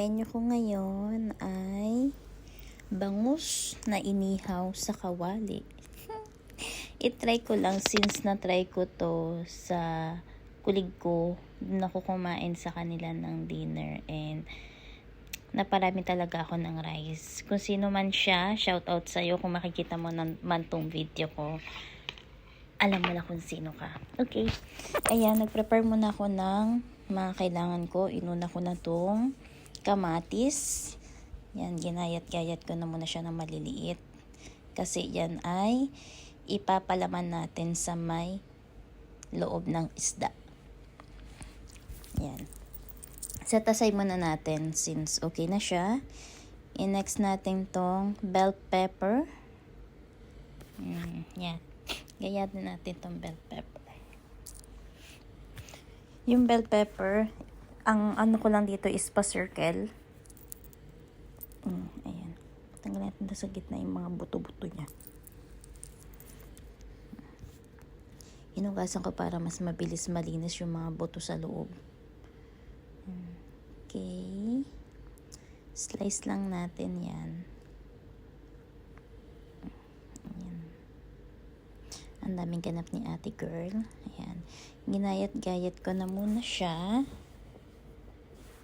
menu ko ngayon ay bangus na inihaw sa kawali. I-try ko lang since na-try ko to sa kulig ko. Doon ako kumain sa kanila ng dinner and naparami talaga ako ng rice. Kung sino man siya, shout out sa'yo kung makikita mo man tong video ko. Alam mo na kung sino ka. Okay. Ayan, nag-prepare muna ako ng mga kailangan ko. Inuna ko na tong kamatis. Yan, ginayat-gayat ko na muna siya ng maliliit. Kasi yan ay ipapalaman natin sa may loob ng isda. Yan. Set aside muna natin since okay na siya. I-next natin tong bell pepper. Yan. Gayatin natin tong bell pepper. Yung bell pepper, ang ano ko lang dito is pa-circle. Ayan. Tanggalin natin sa gitna yung mga buto-buto niya. Hinugasan ko para mas mabilis malinis yung mga buto sa loob. Okay. Slice lang natin yan. Ayan. Ang daming ganap ni ate girl. Ayan. Ginayat-gayat ko na muna siya.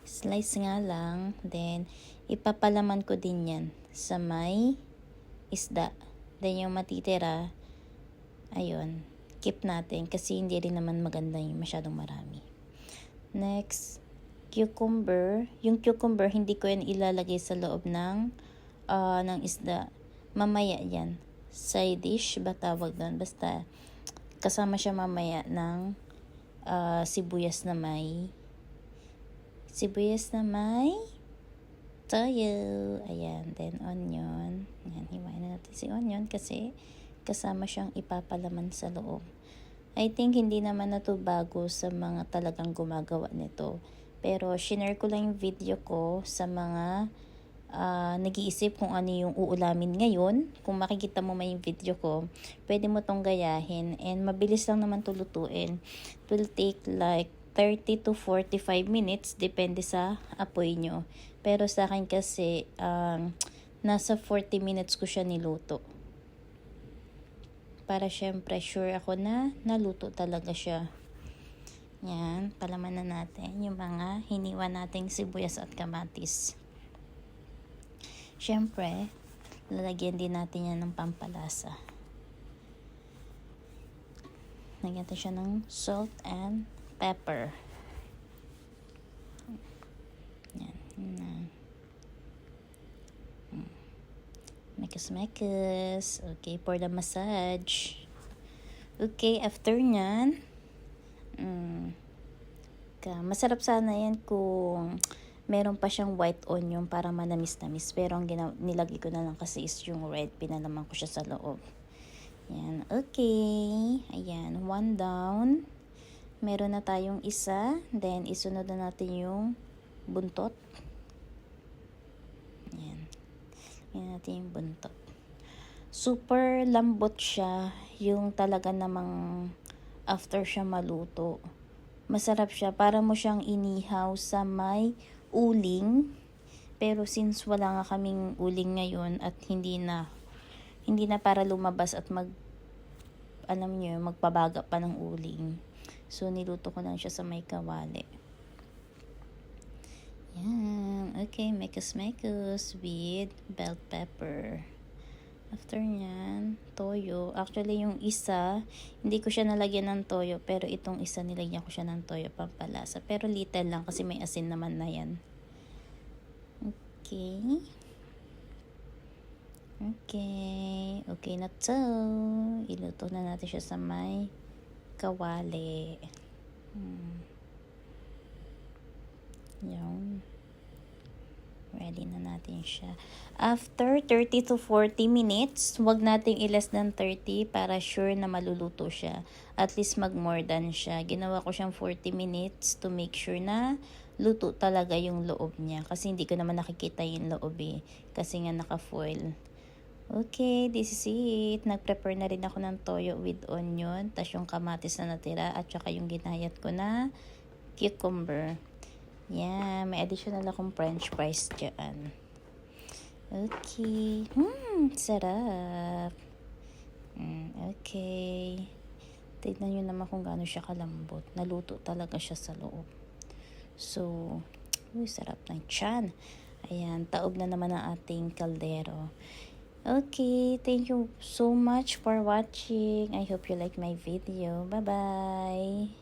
Slice nga lang. Then, ipapalaman ko din yan sa may isda. Then, yung matitira, ayun, keep natin kasi hindi rin naman maganda yung masyadong marami. Next, cucumber. Yung cucumber, hindi ko yan ilalagay sa loob ng isda. Mamaya yan. Side dish ba tawag doon? Basta, kasama siya mamaya ng sibuyas na may toyo. Ayan. Then, onion. Ayan, hiwain na natin si onion kasi kasama siyang ipapalaman sa loob. I think hindi naman na to bago sa mga talagang gumagawa nito. Pero, shinare ko lang yung video ko sa mga nag-iisip kung ano yung uulamin ngayon. Kung makikita mo may yung video ko, pwede mo tong gayahin. And mabilis lang naman to lutuin. It will take like 30 to 45 minutes. Depende sa apoy nyo. Pero sa akin kasi, nasa 40 minutes ko siya niluto. Para syempre sure ako na naluto talaga siya. Yan, palaman na natin yung mga hiniwa nating sibuyas at kamatis. Syempre, lalagyan din natin yan ng pampalasa. Lagyan natin siya ng salt and pepper. Yan. Mekas. Okay, for the massage. Okay, after nyan, masarap sana yan kung meron pa siyang white onion para manamis-namis. Pero ang nilagay ko na lang kasi is yung red. Pinalaman ko siya sa loob. Yan, okay. Ayan, one down. Meron na tayong isa. Then, isunod na natin yung buntot. Ayan. Ayan natin yung buntot. Super lambot siya. Yung talaga namang after siya maluto. Masarap siya. Para mo siyang inihaw sa may uling. Pero since wala nga kaming uling ngayon at hindi na para lumabas at magpabaga pa ng uling. So, niluto ko lang siya sa may kawali. Yan. Okay, mekas with bell pepper. After nyan, toyo. Actually, yung isa, hindi ko siya nalagyan ng toyo. Pero itong isa, nilagyan ko siya ng toyo pampalasa. Pero little lang kasi may asin naman na yan. Okay. Okay na to. Iluto na natin siya sa may kawali. Yung ready na natin siya. After 30 to 40 minutes, wag nating i-less than 30 para sure na maluluto siya. At least mag-more than siya. Ginawa ko siyang 40 minutes to make sure na luto talaga yung loob niya. Kasi hindi ko naman nakikita yung loob kasi nga naka-foil. Okay, this is it. Nag-prepare na rin ako ng toyo with onion. Tas yung kamatis na natira at saka yung ginayat ko na cucumber. Yan, may additional akong french fries dyan. Okay. Sarap. Okay. Tignan nyo naman kung gaano siya kalambot. Naluto talaga siya sa loob. So, sarap ng tiyan. Ayan, taob na naman ang ating kaldero. Okay, thank you so much for watching. I hope you like my video. Bye-bye.